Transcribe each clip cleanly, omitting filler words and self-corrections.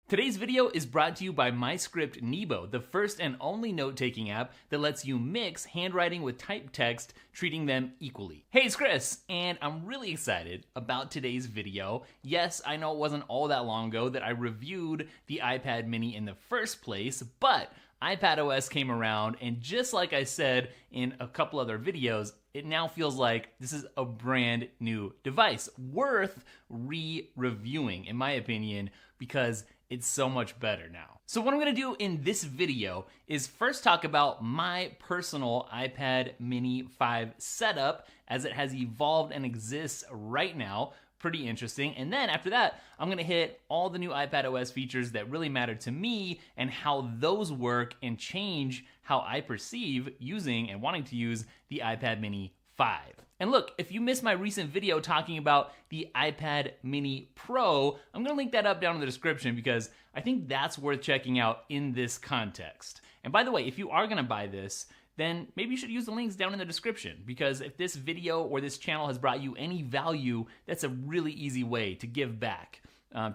Today's video is brought to you by MyScript Nebo, the first and only note-taking app that lets you mix handwriting with typed text, treating them equally. Hey, it's Chris, and I'm really excited about today's video. Yes, I know it wasn't all that long ago that I reviewed the iPad mini in the first place, but iPadOS came around, and just like I said in a couple other videos, it now feels like this is a brand new device, worth re-reviewing, in my opinion, because it's so much better now. So what I'm gonna do in this video is first talk about my personal iPad mini 5 setup as it has evolved and exists right now. Pretty interesting. And then after that, I'm gonna hit all the new iPadOS features that really matter to me and how those work and change how I perceive using and wanting to use the iPad mini 5. And look, if you missed my recent video talking about the iPad mini Pro, I'm gonna link that up down in the description because I think that's worth checking out in this context. And by the way, if you are gonna buy this, then maybe you should use the links down in the description, because if this video or this channel has brought you any value, that's a really easy way to give back,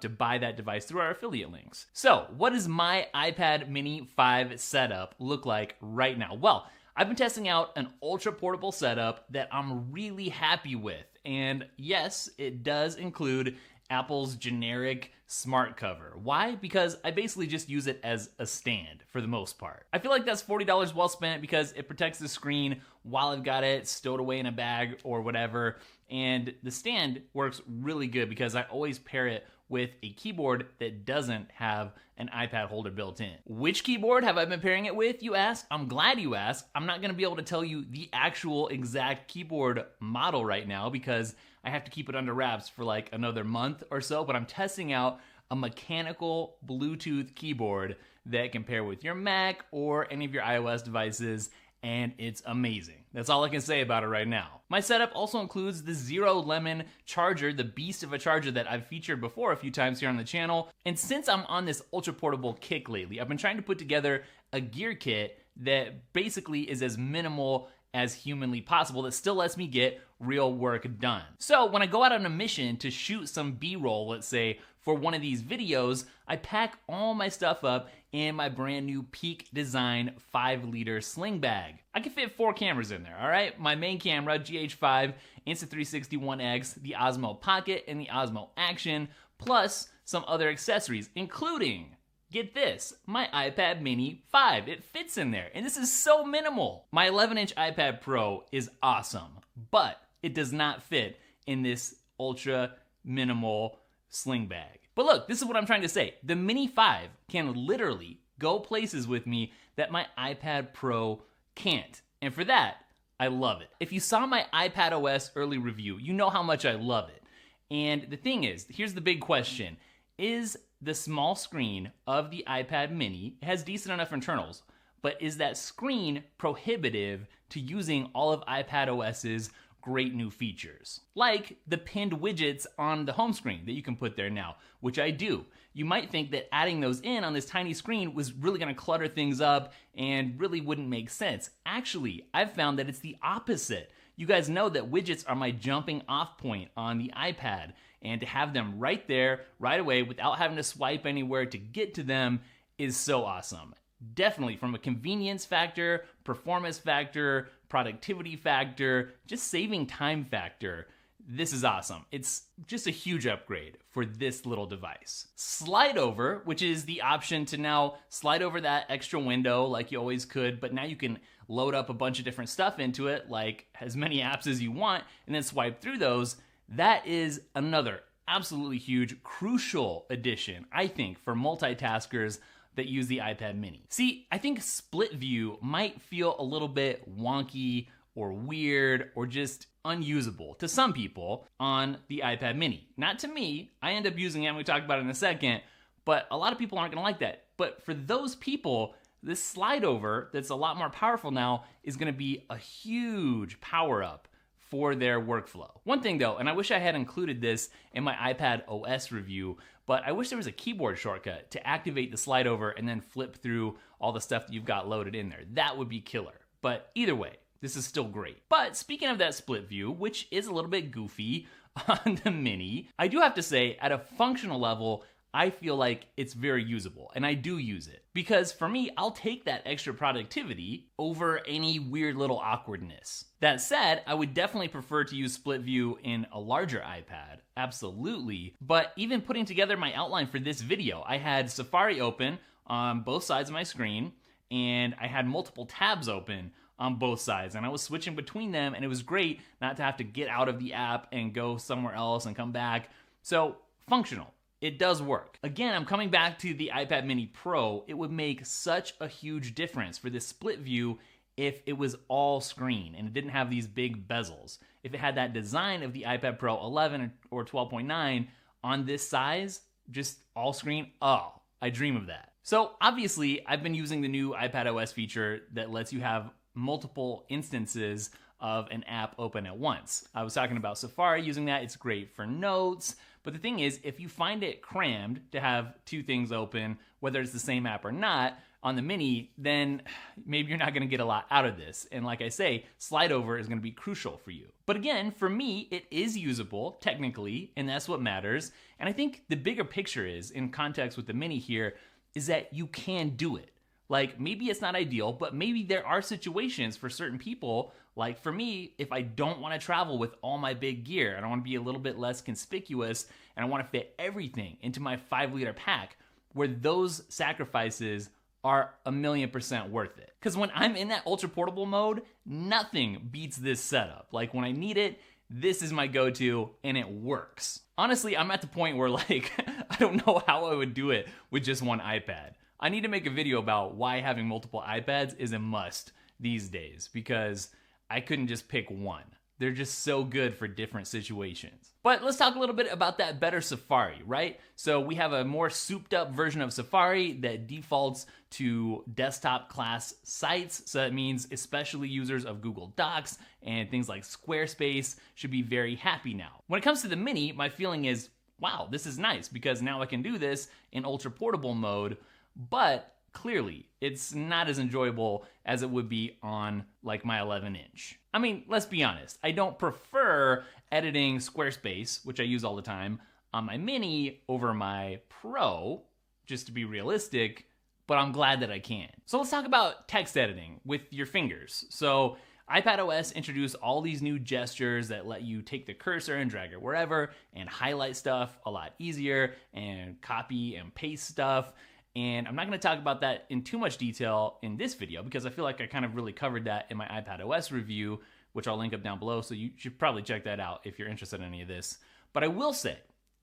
to buy that device through our affiliate links. So what does my iPad mini 5 setup look like right now? Well, I've been testing out an ultra portable setup that I'm really happy with. And yes, it does include Apple's generic smart cover. Why? Because I basically just use it as a stand for the most part. I feel like that's $40 well spent because it protects the screen while I've got it stowed away in a bag or whatever. And the stand works really good because I always pair it with a keyboard that doesn't have an iPad holder built in. Which keyboard have I been pairing it with, you ask? I'm glad you asked. I'm not gonna be able to tell you the actual exact keyboard model right now because I have to keep it under wraps for like another month or so, but I'm testing out a mechanical Bluetooth keyboard that can pair with your Mac or any of your iOS devices, and it's amazing. That's all I can say about it right now. My setup also includes the Zero Lemon charger, the beast of a charger that I've featured before a few times here on the channel. And since I'm on this ultra portable kick lately, I've been trying to put together a gear kit that basically is as minimal as humanly possible that still lets me get real work done. So when I go out on a mission to shoot some B-roll, let's say, for one of these videos, I pack all my stuff up in my brand new Peak Design 5-liter sling bag. I can fit 4 cameras in there, all right? My main camera, GH5, Insta360 One X, the Osmo Pocket, and the Osmo Action, plus some other accessories, including, get this, my iPad mini 5. It fits in there, and this is so minimal. My 11-inch iPad Pro is awesome, but it does not fit in this ultra minimal sling bag. But look, this is what I'm trying to say. The mini 5 can literally go places with me that my iPad Pro can't. And for that, I love it. If you saw my iPadOS early review, you know how much I love it. And the thing is, here's the big question. Is the small screen of the iPad mini, it has decent enough internals, but is that screen prohibitive to using all of iPadOS's great new features? Like the pinned widgets on the home screen that you can put there now, which I do. You might think that adding those in on this tiny screen was really gonna clutter things up and really wouldn't make sense. Actually, I've found that it's the opposite. You guys know that widgets are my jumping off point on the iPad, and to have them right there, right away, without having to swipe anywhere to get to them is so awesome. Definitely from a convenience factor, performance factor, productivity factor, just saving time factor, this is awesome. It's just a huge upgrade for this little device. Slide over, which is the option to now slide over that extra window like you always could, but now you can load up a bunch of different stuff into it, like as many apps as you want, and then swipe through those. That is another absolutely huge, crucial addition, I think, for multitaskers that use the iPad mini. See, I think split view might feel a little bit wonky or weird or just unusable to some people on the iPad mini. Not to me. I end up using it, and we talk about it in a second, but a lot of people aren't gonna like that. But for those people, this slide over that's a lot more powerful now is gonna be a huge power up for their workflow. One thing though, and I wish I had included this in my iPadOS review, but I wish there was a keyboard shortcut to activate the slide over and then flip through all the stuff that you've got loaded in there. That would be killer. But either way, this is still great. But speaking of that split view, which is a little bit goofy on the mini, I do have to say, at a functional level, I feel like it's very usable, and I do use it. Because for me, I'll take that extra productivity over any weird little awkwardness. That said, I would definitely prefer to use split view in a larger iPad, absolutely. But even putting together my outline for this video, I had Safari open on both sides of my screen, and I had multiple tabs open on both sides, and I was switching between them, and it was great not to have to get out of the app and go somewhere else and come back. So, functional. It does work. Again, I'm coming back to the iPad mini Pro. It would make such a huge difference for this split view if it was all screen and it didn't have these big bezels. If it had that design of the iPad Pro 11 or 12.9 on this size, just all screen, oh, I dream of that. So obviously, I've been using the new iPadOS feature that lets you have multiple instances of an app open at once. I was talking about Safari using that. It's great for notes. But the thing is, if you find it crammed to have two things open, whether it's the same app or not, on the mini, then maybe you're not gonna get a lot out of this. And like I say, slide over is gonna be crucial for you. But again, for me, it is usable, technically, and that's what matters. And I think the bigger picture is, in context with the mini here, is that you can do it. Like, maybe it's not ideal, but maybe there are situations for certain people, like for me, if I don't want to travel with all my big gear, and I want to be a little bit less conspicuous, and I want to fit everything into my 5-liter pack, where those sacrifices are 1,000,000% worth it. Because when I'm in that ultra portable mode, nothing beats this setup. Like, when I need it, this is my go-to, and it works. Honestly, I'm at the point where, like, I don't know how I would do it with just one iPad. I need to make a video about why having multiple iPads is a must these days, because I couldn't just pick one. They're just so good for different situations. But let's talk a little bit about that better Safari, right? So we have a more souped up version of Safari that defaults to desktop class sites. So that means especially users of Google Docs and things like Squarespace should be very happy now. When it comes to the mini, my feeling is, wow, this is nice because now I can do this in ultra portable mode, but clearly, it's not as enjoyable as it would be on like my 11-inch. I mean, let's be honest, I don't prefer editing Squarespace, which I use all the time, on my mini over my Pro, just to be realistic, but I'm glad that I can. So let's talk about text editing with your fingers. So iPadOS introduced all these new gestures that let you take the cursor and drag it wherever and highlight stuff a lot easier and copy and paste stuff. And I'm not going to talk about that in too much detail in this video because I feel like I kind of really covered that in my iPadOS review, which I'll link up down below, so you should probably check that out if you're interested in any of this. But I will say,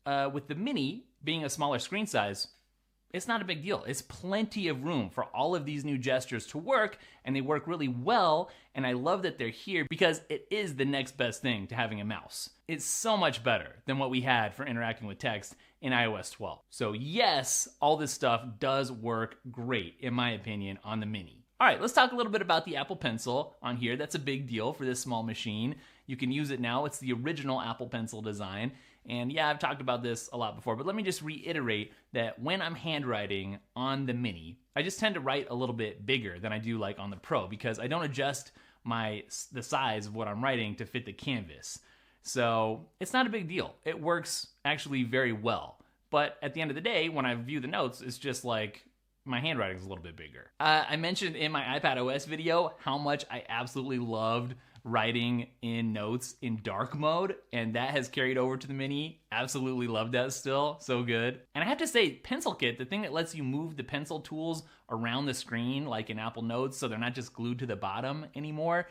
with the mini being a smaller screen size, it's not a big deal. It's plenty of room for all of these new gestures to work, and they work really well, and I love that they're here because it is the next best thing to having a mouse. It's so much better than what we had for interacting with text in iOS 12. So yes, all this stuff does work great, in my opinion, on the mini. All right, let's talk a little bit about the Apple Pencil on here. That's a big deal for this small machine. You can use it now. It's the original Apple Pencil design. And yeah, I've talked about this a lot before, but let me just reiterate that when I'm handwriting on the mini, I just tend to write a little bit bigger than I do like on the Pro because I don't adjust the size of what I'm writing to fit the canvas. So it's not a big deal. It works actually very well. But at the end of the day, when I view the notes, it's just like my handwriting is a little bit bigger. I mentioned in my iPadOS video how much I absolutely loved writing in notes in dark mode, and that has carried over to the mini. Absolutely love that still, so good. And I have to say, Pencil Kit, the thing that lets you move the pencil tools around the screen like in Apple Notes so they're not just glued to the bottom anymore,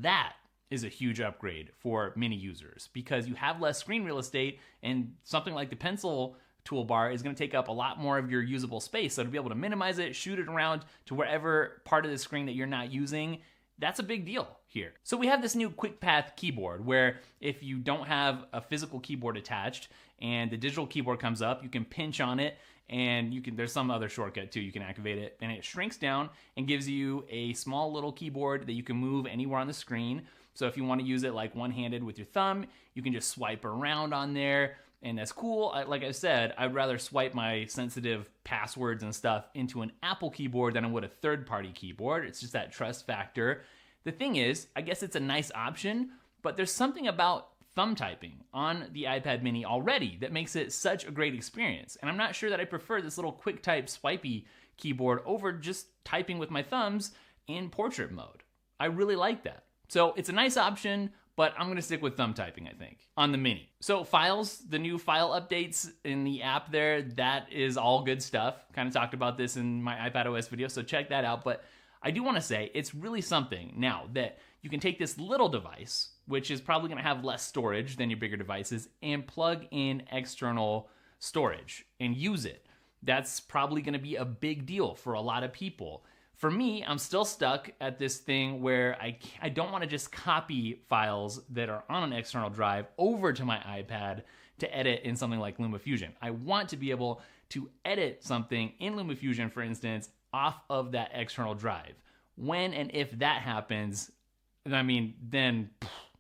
that is a huge upgrade for mini users because you have less screen real estate, and something like the pencil toolbar is going to take up a lot more of your usable space. So to be able to minimize it, shoot it around to wherever part of the screen that you're not using, that's a big deal here. So we have this new Quick Path keyboard where if you don't have a physical keyboard attached and the digital keyboard comes up, you can pinch on it and there's some other shortcut too, you can activate it, and it shrinks down and gives you a small little keyboard that you can move anywhere on the screen. So if you want to use it like one-handed with your thumb, you can just swipe around on there. And that's cool. Like I said, I'd rather swipe my sensitive passwords and stuff into an Apple keyboard than I would a third-party keyboard. It's just that trust factor. The thing is, I guess it's a nice option, but there's something about thumb typing on the iPad mini already that makes it such a great experience. And I'm not sure that I prefer this little quick type swipey keyboard over just typing with my thumbs in portrait mode. I really like that. So it's a nice option, but I'm gonna stick with thumb typing, I think, on the mini. So files, the new file updates in the app there, that is all good stuff. Kind of talked about this in my iPadOS video, so check that out. But I do wanna say, it's really something now that you can take this little device, which is probably gonna have less storage than your bigger devices, and plug in external storage and use it. That's probably gonna be a big deal for a lot of people. For me, I'm still stuck at this thing where I don't want to just copy files that are on an external drive over to my iPad to edit in something like LumaFusion. I want to be able to edit something in LumaFusion, for instance, off of that external drive. When and if that happens, then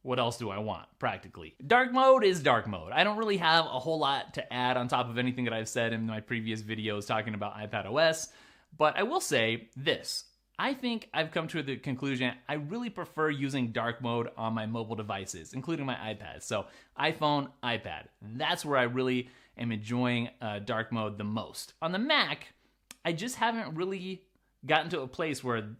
what else do I want, practically? Dark mode is dark mode. I don't really have a whole lot to add on top of anything that I've said in my previous videos talking about iPadOS. But I will say this, I think I've come to the conclusion I really prefer using dark mode on my mobile devices, including my iPad. So iPhone, iPad, that's where I really am enjoying dark mode the most. On the Mac, I just haven't really gotten to a place where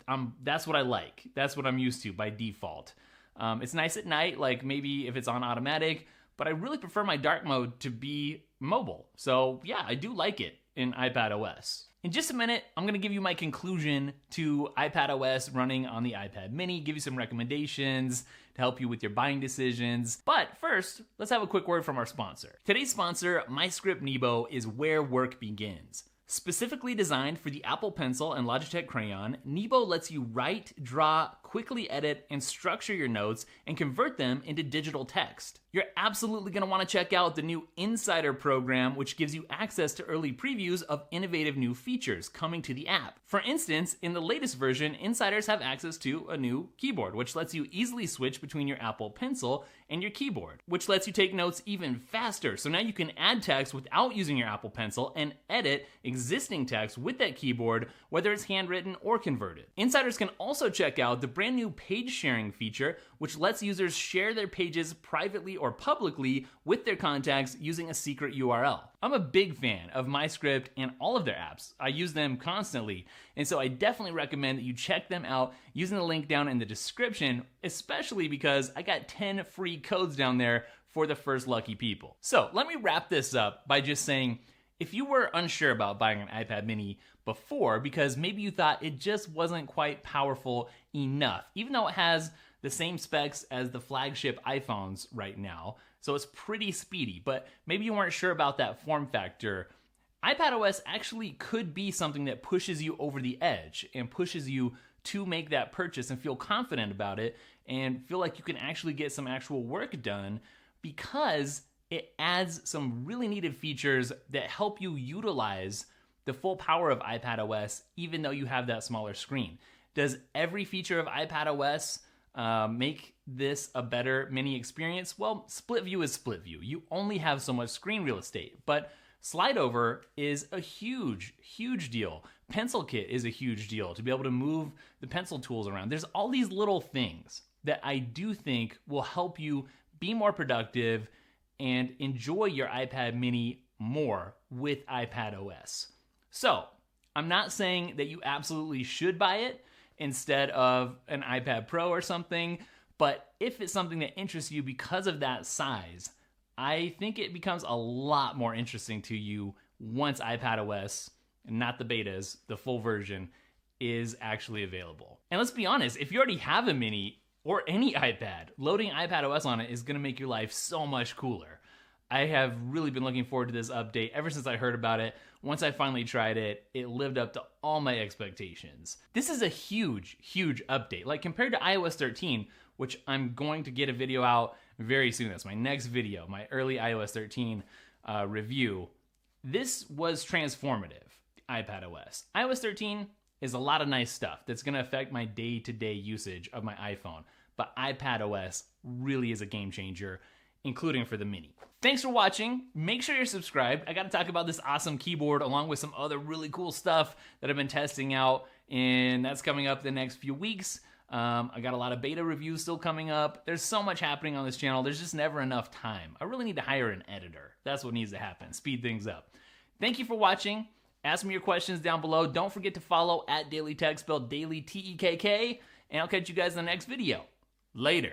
that's what I like. That's what I'm used to by default. It's nice at night, like maybe if it's on automatic, but I really prefer my dark mode to be mobile. So yeah, I do like it in iPadOS. In just a minute, I'm gonna give you my conclusion to iPadOS running on the iPad mini, give you some recommendations to help you with your buying decisions. But first, let's have a quick word from our sponsor. Today's sponsor, MyScript Nebo, is where work begins. Specifically designed for the Apple Pencil and Logitech Crayon, Nebo lets you write, draw, quickly edit, and structure your notes and convert them into digital text. You're absolutely going to want to check out the new Insider program, which gives you access to early previews of innovative new features coming to the app. For instance, in the latest version, insiders have access to a new keyboard, which lets you easily switch between your Apple Pencil and your keyboard, which lets you take notes even faster. So now you can add text without using your Apple Pencil and edit existing text with that keyboard, whether it's handwritten or converted. Insiders can also check out the brand new page sharing feature, which lets users share their pages privately or publicly with their contacts using a secret URL. I'm a big fan of MyScript and all of their apps. I use them constantly, and so I definitely recommend that you check them out using the link down in the description, especially because I got 10 free codes down there for the first lucky people. So let me wrap this up by just saying, if you were unsure about buying an iPad mini before because maybe you thought it just wasn't quite powerful enough, even though it has the same specs as the flagship iPhones right now, so it's pretty speedy, but maybe you weren't sure about that form factor, iPadOS actually could be something that pushes you over the edge and pushes you to make that purchase and feel confident about it and feel like you can actually get some actual work done because it adds some really needed features that help you utilize the full power of iPadOS even though you have that smaller screen. Does every feature of iPadOS make this a better mini experience? Well, split view is split view. You only have so much screen real estate, but slide over is a huge, huge deal. Pencil kit is a huge deal to be able to move the pencil tools around. There's all these little things that I do think will help you be more productive and enjoy your iPad mini more with iPadOS. So, I'm not saying that you absolutely should buy it instead of an iPad Pro or something, but if it's something that interests you because of that size, I think it becomes a lot more interesting to you once iPadOS, and not the betas, the full version, is actually available. And let's be honest, if you already have a mini or any iPad, loading iPadOS on it is gonna make your life so much cooler. I have really been looking forward to this update ever since I heard about it. Once I finally tried it, it lived up to all my expectations. This is a huge, huge update. Like compared to iOS 13, which I'm going to get a video out very soon. That's my next video, my early iOS 13 review. This was transformative, iPadOS. iOS 13 is a lot of nice stuff that's gonna affect my day-to-day usage of my iPhone, but iPadOS really is a game changer, including for the mini. Thanks for watching. Make sure you're subscribed. I gotta talk about this awesome keyboard along with some other really cool stuff that I've been testing out, and that's coming up the next few weeks. I got a lot of beta reviews still coming up. There's so much happening on this channel. There's just never enough time. I really need to hire an editor. That's what needs to happen. Speed things up. Thank you for watching. Ask me your questions down below. Don't forget to follow @DailyTekk, spelled Daily Tekk, and I'll catch you guys in the next video. Later.